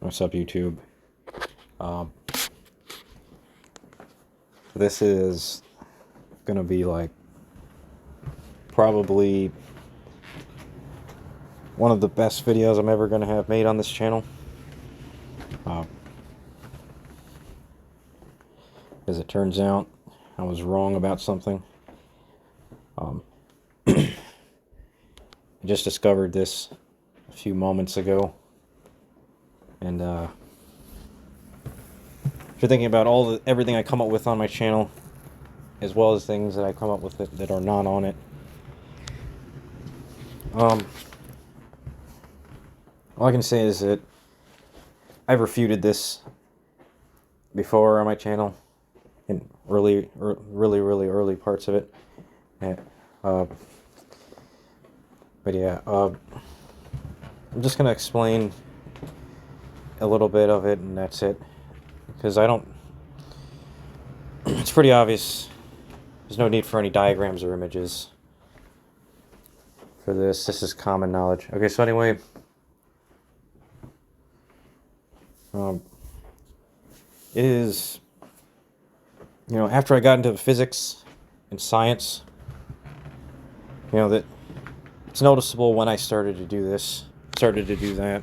What's up, YouTube? This is gonna be like probably one of the best videos I'm ever gonna have made on this channel. As it turns out, I was wrong about something. I just discovered this a few moments ago, and if you're thinking about everything I come up with on my channel, as well as things that I come up with that are not on it, all I can say is that I've refuted this before on my channel in really early parts of it. But yeah, I'm just gonna explain a little bit of it, and that's it. Because it's pretty obvious. There's no need for any diagrams or images for this. This is common knowledge. Okay, so anyway, it is, after I got into physics and science, that it's noticeable when I started to do that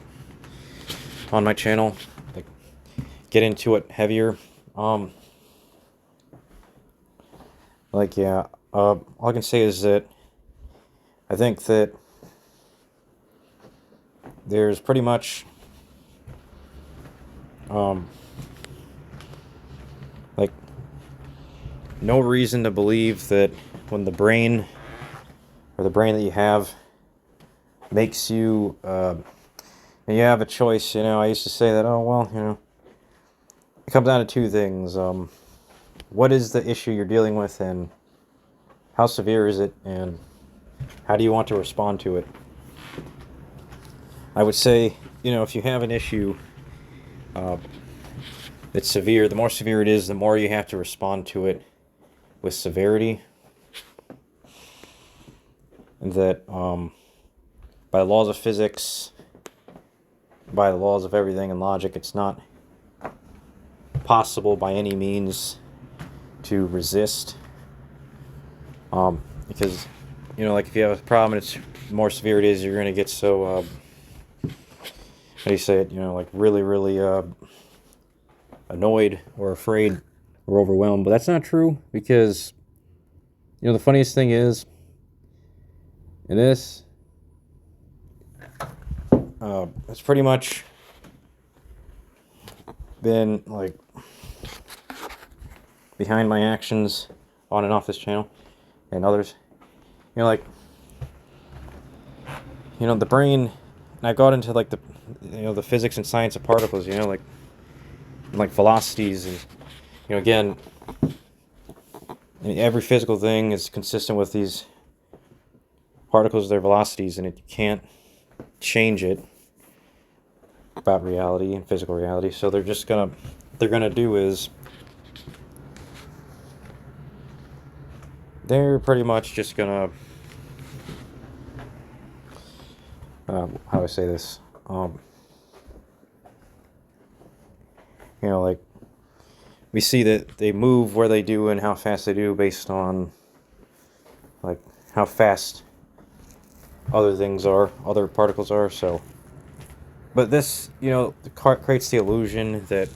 on my channel, like get into it heavier. All I can say is that I think that there's pretty much no reason to believe that when the brain that you have makes you and you have a choice. I used to say that, it comes down to two things. What is the issue you're dealing with, and how severe is it, and how do you want to respond to it? I would say, if you have an issue that's severe, the more severe it is, the more you have to respond to it with severity. And that by the laws of physics, by the laws of everything and logic, it's not possible by any means to resist. Because, if you have a problem and the more severe it is, you're going to get so, how do you say it, really annoyed or afraid or overwhelmed. But that's not true, because, the funniest thing is, in this, it's pretty much been behind my actions on and off this channel and others. The brain, and I got into the physics and science of particles, like velocities, and again, every physical thing is consistent with these particles, their velocities, and you can't change it about reality and physical reality. So they're gonna do is they're pretty much just gonna how do I say this? We see that they move where they do and how fast they do based on how fast other particles are. So, but this, creates the illusion that,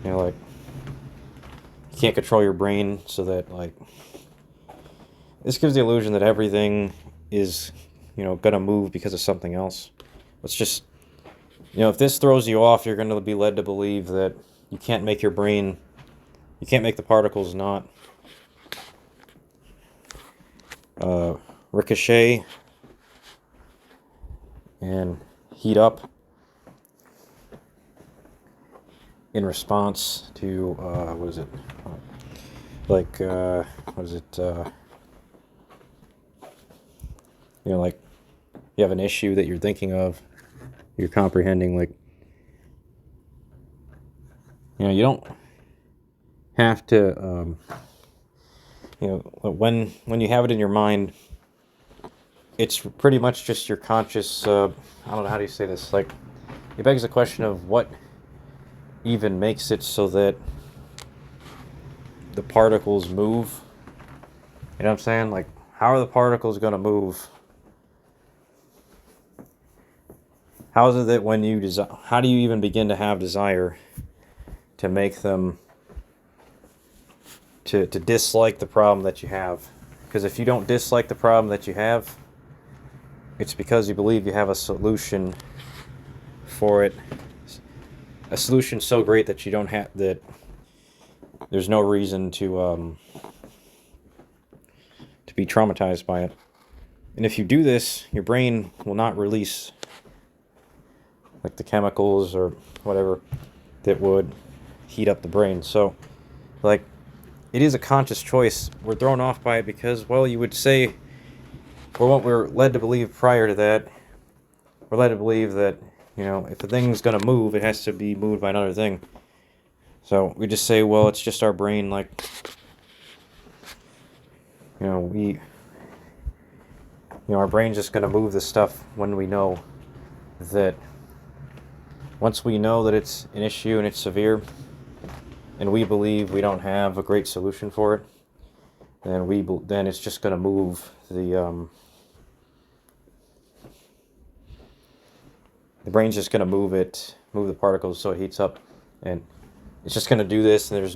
you can't control your brain, so that, this gives the illusion that everything is, gonna move because of something else. It's just, if this throws you off, you're gonna be led to believe that you can't make the particles not ricochet and heat up in response to you have an issue that you're thinking of, you're comprehending, you don't have to when you have it in your mind, it's pretty much just your conscious, I don't know, how do you say this, it begs the question of what even makes it so that the particles move. You know what I'm saying? Like, how are the particles going to move? How is it that when you how do you even begin to have desire to make them to dislike the problem that you have? Because if you don't dislike the problem that you have, it's because you believe you have a solution for it. A solution so great that you don't have that. There's no reason to be traumatized by it. And if you do this, your brain will not release like the chemicals or whatever that would heat up the brain. So, like, it is a conscious choice. We're thrown off by it because, well, you would say, or what we're led to believe prior to that, we're led to believe that, you know, if a thing's going to move, it has to be moved by another thing. So we just say, well, it's just our brain, like, you know, our brain's just going to move this stuff when we know that, once we know that it's an issue and it's severe, and we believe we don't have a great solution for it, then it's just going to move the brain's just going to move the particles so it heats up, and it's just going to do this, and there's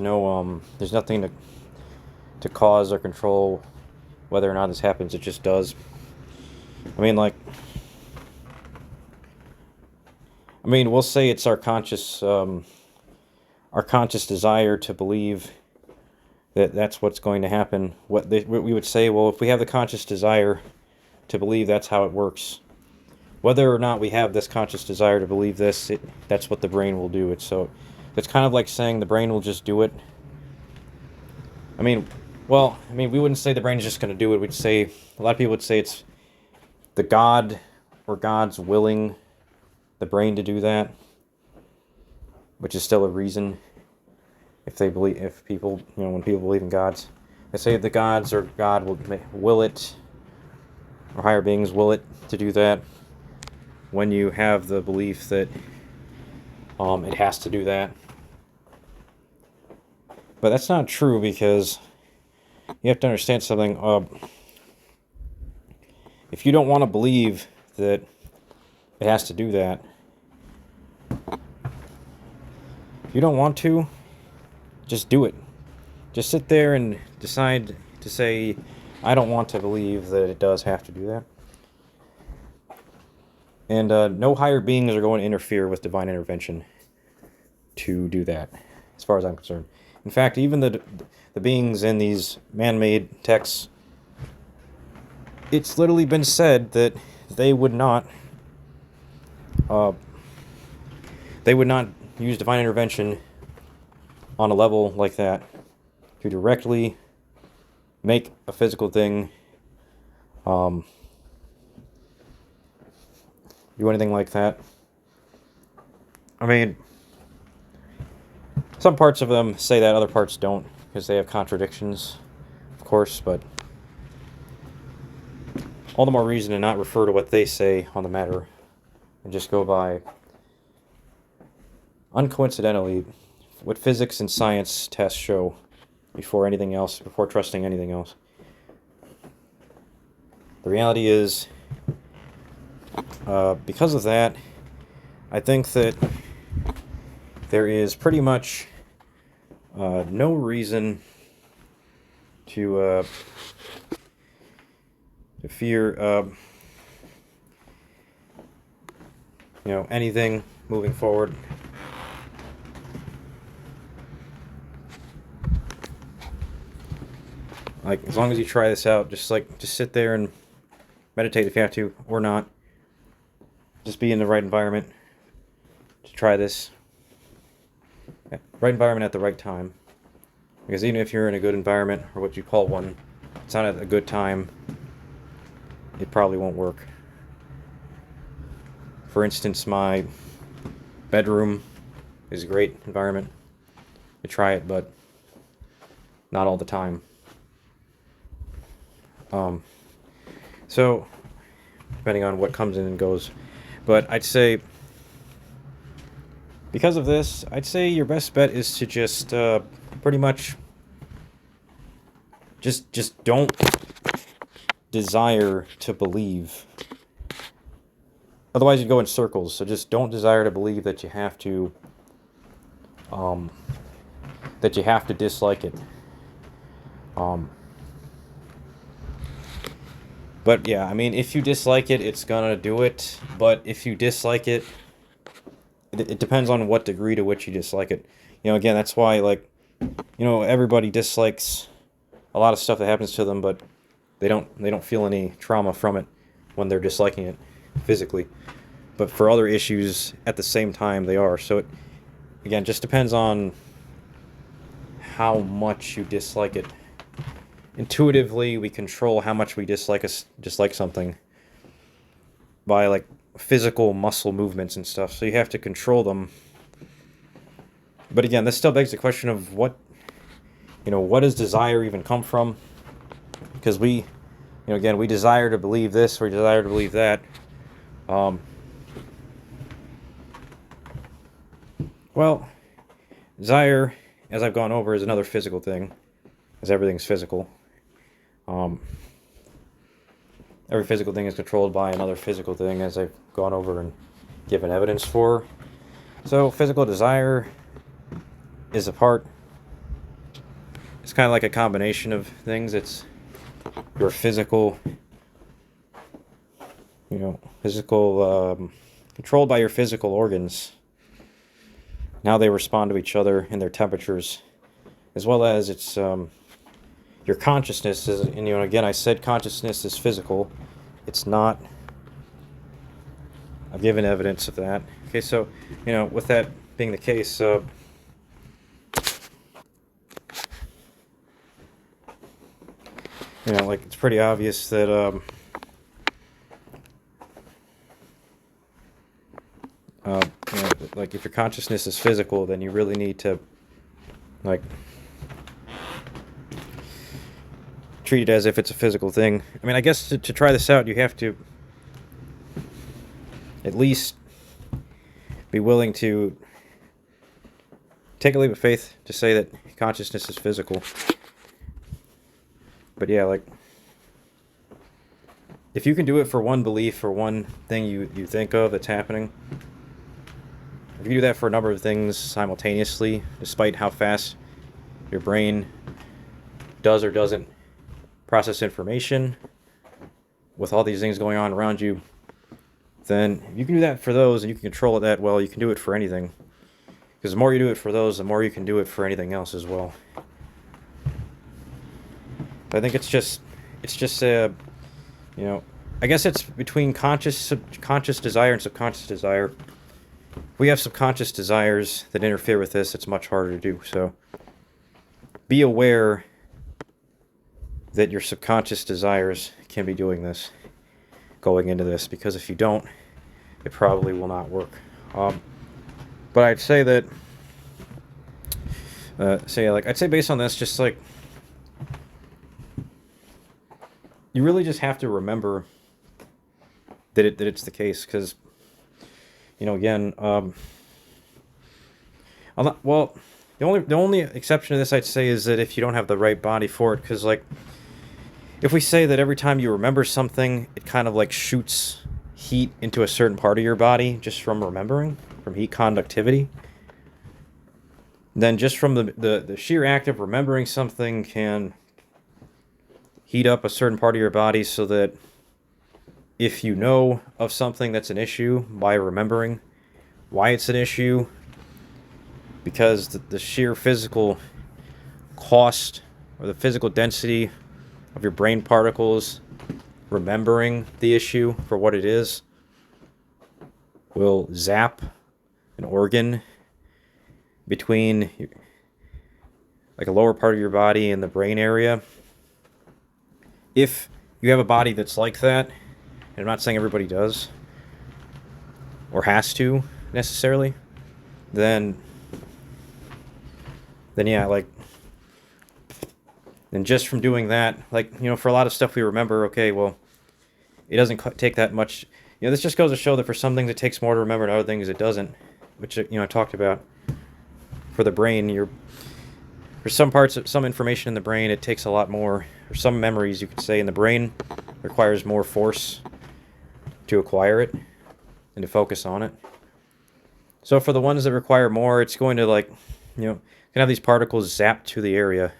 nothing to cause or control whether or not this happens. It just does. I mean, we'll say it's our conscious desire to believe that that's what's going to happen. We would say, well, if we have the conscious desire to believe that's how it works, whether or not we have this conscious desire to believe this, that's what the brain will do. It's kind of like saying the brain will just do it. We wouldn't say the brain is just going to do it. We'd say, a lot of people would say it's the God or God's willing the brain to do that, which is still a reason. When people believe in gods, they say the gods or God will it, or higher beings will it to do that. When you have the belief that it has to do that, but that's not true, because you have to understand something. If you don't want to believe that it has to do that, if you don't want to, just do it. Just sit there and decide to say, I don't want to believe that it does have to do that. And no higher beings are going to interfere with divine intervention to do that, as far as I'm concerned. In fact, even the beings in these man-made texts, it's literally been said that they would not use divine intervention on a level like that to directly make a physical thing do anything like that. I mean, some parts of them say that, other parts don't, because they have contradictions, of course, but all the more reason to not refer to what they say on the matter and just go by, uncoincidentally, what physics and science tests show before trusting anything else. The reality is, because of that, I think that there is pretty much no reason to fear anything moving forward. Like, as long as you try this out, just sit there and meditate if you have to, or not. Just be in the right environment to try this. Right environment at the right time. Because even if you're in a good environment, or what you call one, it's not at a good time, it probably won't work. For instance, my bedroom is a great environment to try it, but not all the time. So, depending on what comes in and goes. But I'd say Because of this, I'd say your best bet is to just pretty much just don't desire to believe. Otherwise, you'd go in circles. So just don't desire to believe that you have to um, dislike it. Um, but yeah, I mean, if you dislike it, it's gonna do it. But if you dislike it, it depends on what degree to which you dislike it. You know, again, that's why, like, you know, everybody dislikes a lot of stuff that happens to them, but they don't feel any trauma from it when they're disliking it physically. But for other issues, at the same time, they are. So it, again, just depends on how much you dislike it. Intuitively, we control how much we dislike something by, like, physical muscle movements and stuff. So you have to control them. But again, this still begs the question of what does desire even come from? Because we, again, we desire to believe this, we desire to believe that. Well, desire, as I've gone over, is another physical thing, as everything's physical. Every physical thing is controlled by another physical thing, as I've gone over and given evidence for. So physical desire is a part. It's kind of like a combination of things. It's your physical, controlled by your physical organs. How they respond to each other and their temperatures, as well as it's your consciousness is, and again, I said consciousness is physical. It's not. I've given evidence of that. Okay, so with that being the case, like, it's pretty obvious that like, if your consciousness is physical, then you really need to, like, treat it as if it's a physical thing. I mean, I guess to try this out, you have to at least be willing to take a leap of faith to say that consciousness is physical. But yeah, like, if you can do it for one belief or one thing you think of that's happening, if you do that for a number of things simultaneously, despite how fast your brain does or doesn't process information, with all these things going on around you, then you can do that for those and you can control it that well. You can do it for anything. Because the more you do it for those, the more you can do it for anything else as well. I think it's just I guess it's between conscious desire and subconscious desire. We have subconscious desires that interfere with this. It's much harder to do. So be aware that your subconscious desires can be doing this, going into this, because if you don't, it probably will not work. But I'd say that, I'd say based on this, just like, you really just have to remember that it's the case, because, again, the only exception to this, I'd say, is that if you don't have the right body for it, because, like, if we say that every time you remember something, it kind of, like, shoots heat into a certain part of your body just from remembering, from heat conductivity, then just from the sheer act of remembering something can heat up a certain part of your body, so that if you know of something that's an issue by remembering why it's an issue, because the sheer physical cost or the physical density of your brain particles remembering the issue for what it is will zap an organ between, like, a lower part of your body and the brain area. If you have a body that's like that, and I'm not saying everybody does or has to necessarily, then yeah, like, and just from doing that, like, for a lot of stuff we remember, okay, well, it doesn't take that much. This just goes to show that for some things it takes more to remember, and other things it doesn't. which I talked about for the brain. For some parts of some information in the brain, it takes a lot more, or some memories you could say in the brain requires more force to acquire it and to focus on it. So for the ones that require more, it's going to can have these particles zapped to the area.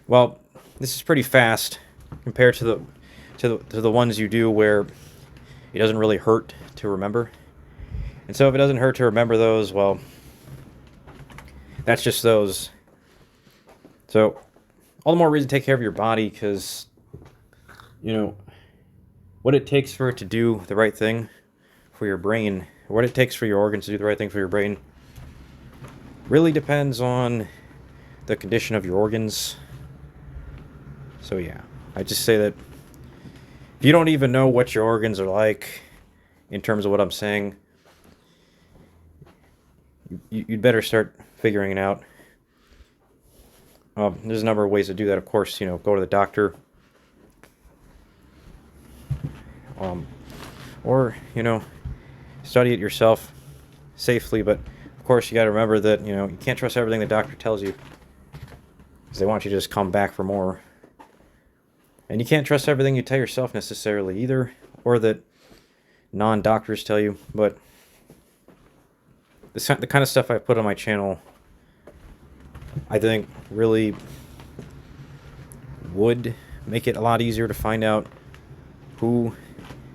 Well, this is pretty fast compared to the ones you do where it doesn't really hurt to remember. And so if it doesn't hurt to remember those, well, that's just those. So all the more reason to take care of your body, because what it takes for it to do the right thing for your brain, what it takes for your organs to do the right thing for your brain, really depends on the condition of your organs. So yeah, I just say that if you don't even know what your organs are like in terms of what I'm saying, you'd better start figuring it out. There's a number of ways to do that. Of course, go to the doctor. Or, study it yourself safely. But, of course, you got to remember that, you can't trust everything the doctor tells you, because they want you to just come back for more. And you can't trust everything you tell yourself necessarily either, or that non-doctors tell you. But the kind of stuff I put on my channel, I think, really would make it a lot easier to find out who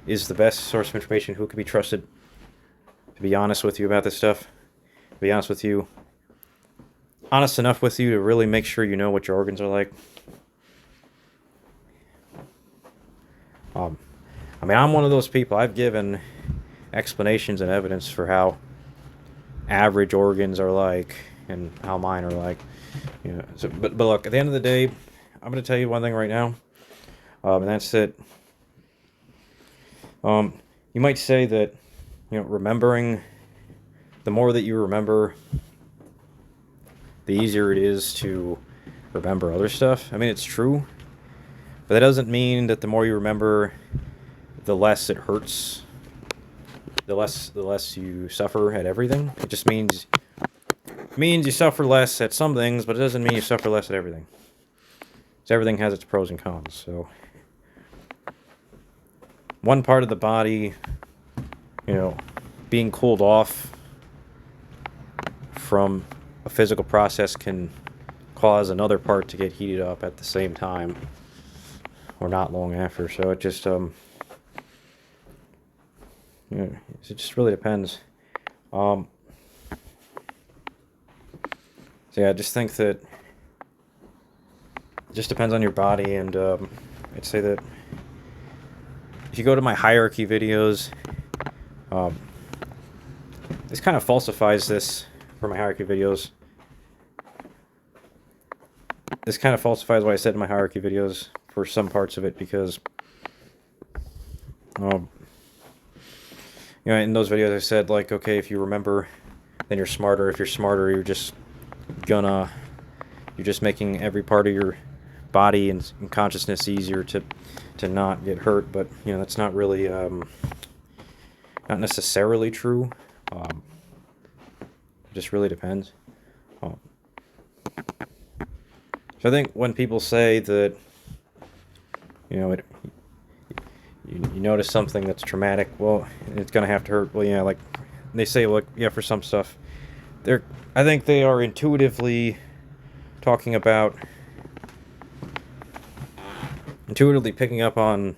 is the best source of information, who can be trusted, to be honest with you about this stuff, to be honest enough with you to really make sure you know what your organs are like. I'm one of those people. I've given explanations and evidence for how average organs are like and how mine are like. But look, at the end of the day, I'm going to tell you one thing right now, and that's that. You might say that, remembering, the more that you remember, the easier it is to remember other stuff. I mean, it's true, but that doesn't mean that the more you remember, the less it hurts, the less you suffer at everything. It just means you suffer less at some things, but it doesn't mean you suffer less at everything. So everything has its pros and cons. So one part of the body, being cooled off from a physical process can cause another part to get heated up at the same time, or not long after. So it just it just really depends. So yeah, I just think that it just depends on your body, and I'd say that if you go to my hierarchy videos, this kind of falsifies this for my hierarchy videos. This kind of falsifies what I said in my hierarchy videos for some parts of it, because in those videos I said, like, okay, if you remember, then you're smarter. If you're smarter, you're just making every part of your body and consciousness easier to not get hurt. But that's not really not necessarily true. It just really depends. So I think when people say that you notice something that's traumatic, well, it's gonna have to hurt. Well, like they say, look, yeah, for some stuff, I think they are intuitively talking about, intuitively picking up on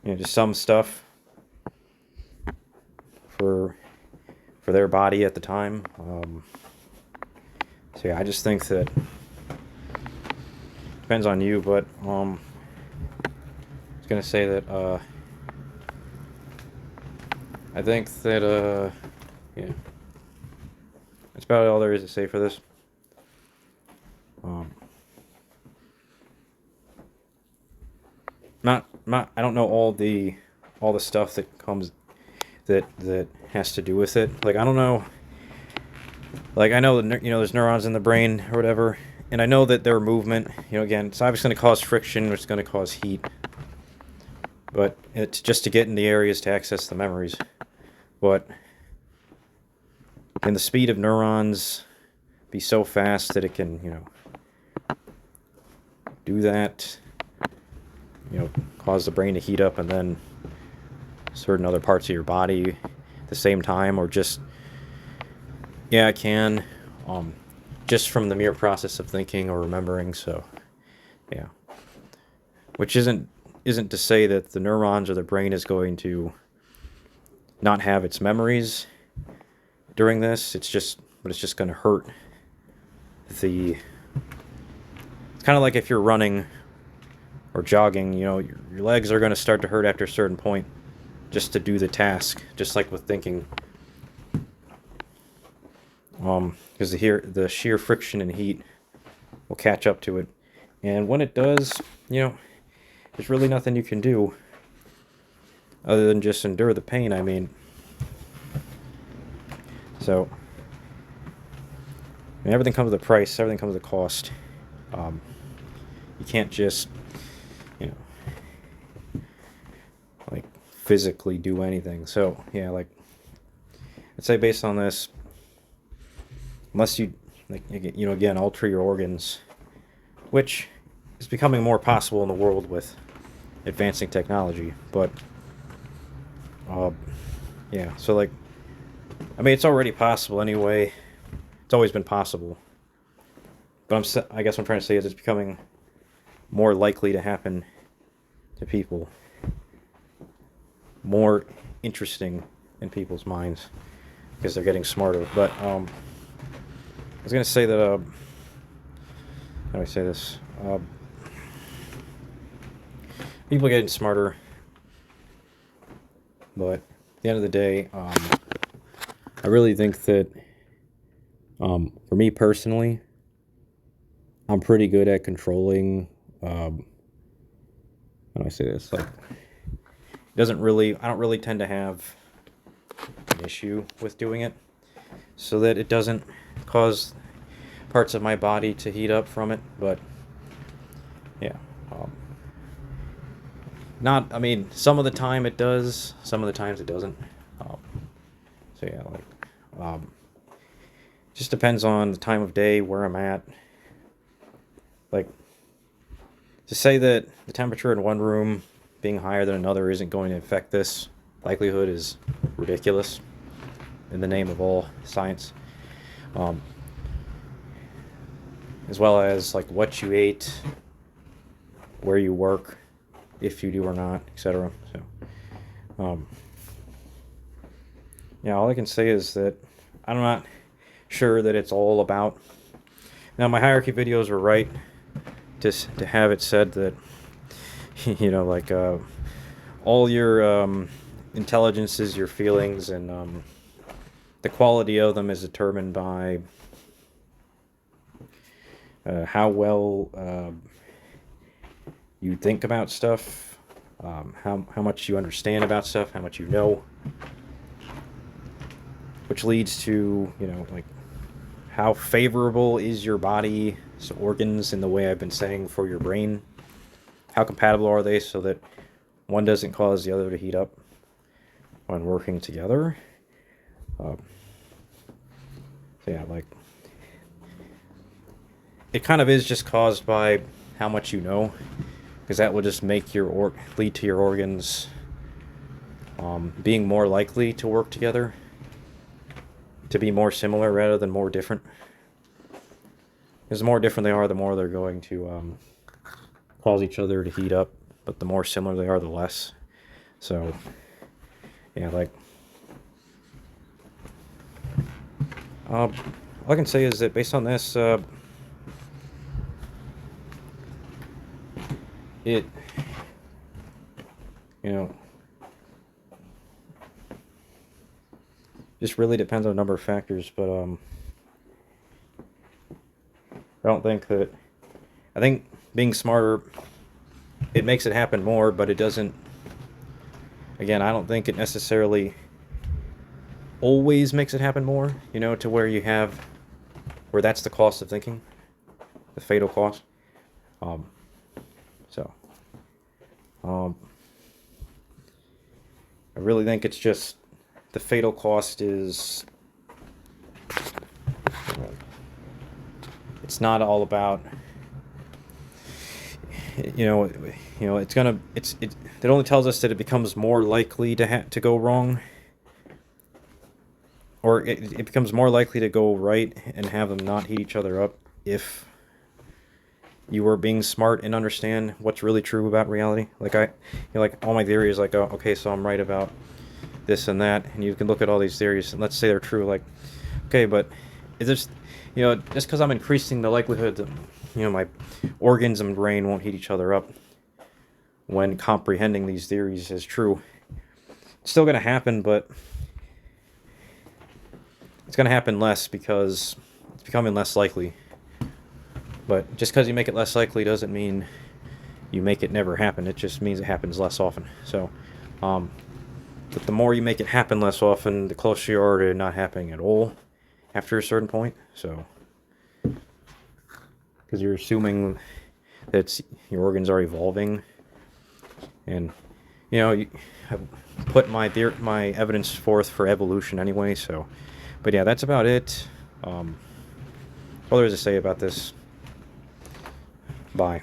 just some stuff for their body at the time. So yeah, I just think that depends on you, but I was gonna say that I think that yeah, that's about all there is to say for this. I don't know all the stuff that comes that has to do with it. Like, I don't know. Like, I know that there's neurons in the brain or whatever, and I know that their movement, again, it's obviously going to cause friction, which is going to cause heat. but it's just to get in the areas to access the memories. But can the speed of neurons be so fast that it can, do that, cause the brain to heat up and then certain other parts of your body at the same time, or just, yeah, it can, just from the mere process of thinking or remembering. So, yeah, which isn't to say that the neurons or the brain is going to not have its memories during this. But it's just going to hurt the. It's kind of like if you're running or jogging, your legs are going to start to hurt after a certain point just to do the task, just like with thinking. Because the sheer friction and heat will catch up to it. And when it does, there's really nothing you can do other than just endure the pain, I mean. So, everything comes with a price, everything comes with a cost. You can't just, like, physically do anything. So, yeah, like, I'd say based on this, unless you, again, alter your organs, which is becoming more possible in the world with advancing technology, but, yeah, so, like, it's already possible anyway. It's always been possible. But I guess what I'm trying to say is it's becoming more likely to happen to people. More interesting in people's minds because they're getting smarter. But I was going to say that, how do I say this? People are getting smarter. But at the end of the day, I really think that, for me personally, I'm pretty good at controlling, how do I say this? Like, I don't really tend to have an issue with doing it, so that it doesn't cause parts of my body to heat up from it. But, yeah, some of the time it does, some of the times it doesn't. So yeah, like, just depends on the time of day, where I'm at. Like, to say that the temperature in one room being higher than another isn't going to affect this likelihood is ridiculous in the name of all science. As well as, like, what you ate, where you work, if you do or not, etc. So, yeah, all I can say is that I'm not sure that it's all about. Now, my hierarchy videos were right to have it said that, like, all your intelligences, your feelings, and the quality of them is determined by how well you think about stuff, how much you understand about stuff, how much you know, which leads to, like, how favorable is your body's organs in the way I've been saying for your brain. How compatible are they so that one doesn't cause the other to heat up when working together? So yeah, like, it kind of is just caused by how much you know, because that will just make lead to your organs being more likely to work together, to be more similar rather than more different. Because the more different they are, the more they're going to cause each other to heat up, but the more similar they are, the less. So, yeah, like, all I can say is that based on this, it, just really depends on a number of factors, but I think being smarter, it makes it happen more, but it doesn't, again, I don't think it necessarily always makes it happen more, to where that's the cost of thinking, the fatal cost. So, I really think it's just the fatal cost is, it's not all about, it's gonna, it only tells us that it becomes more likely to go wrong, or it becomes more likely to go right and have them not heat each other up if you were being smart and understand what's really true about reality. Like like all my theories, like, oh, okay, so I'm right about this and that, and you can look at all these theories and let's say they're true. Like, okay, but is this, just because I'm increasing the likelihood that, my organs and brain won't heat each other up when comprehending these theories as true, it's still going to happen, but it's going to happen less because it's becoming less likely. But just because you make it less likely doesn't mean you make it never happen. It just means it happens less often. So, but the more you make it happen less often, the closer you are to not happening at all after a certain point. So, because you're assuming that your organs are evolving, and I put my evidence forth for evolution anyway. So, but yeah, that's about it. All there is to say about this. Bye.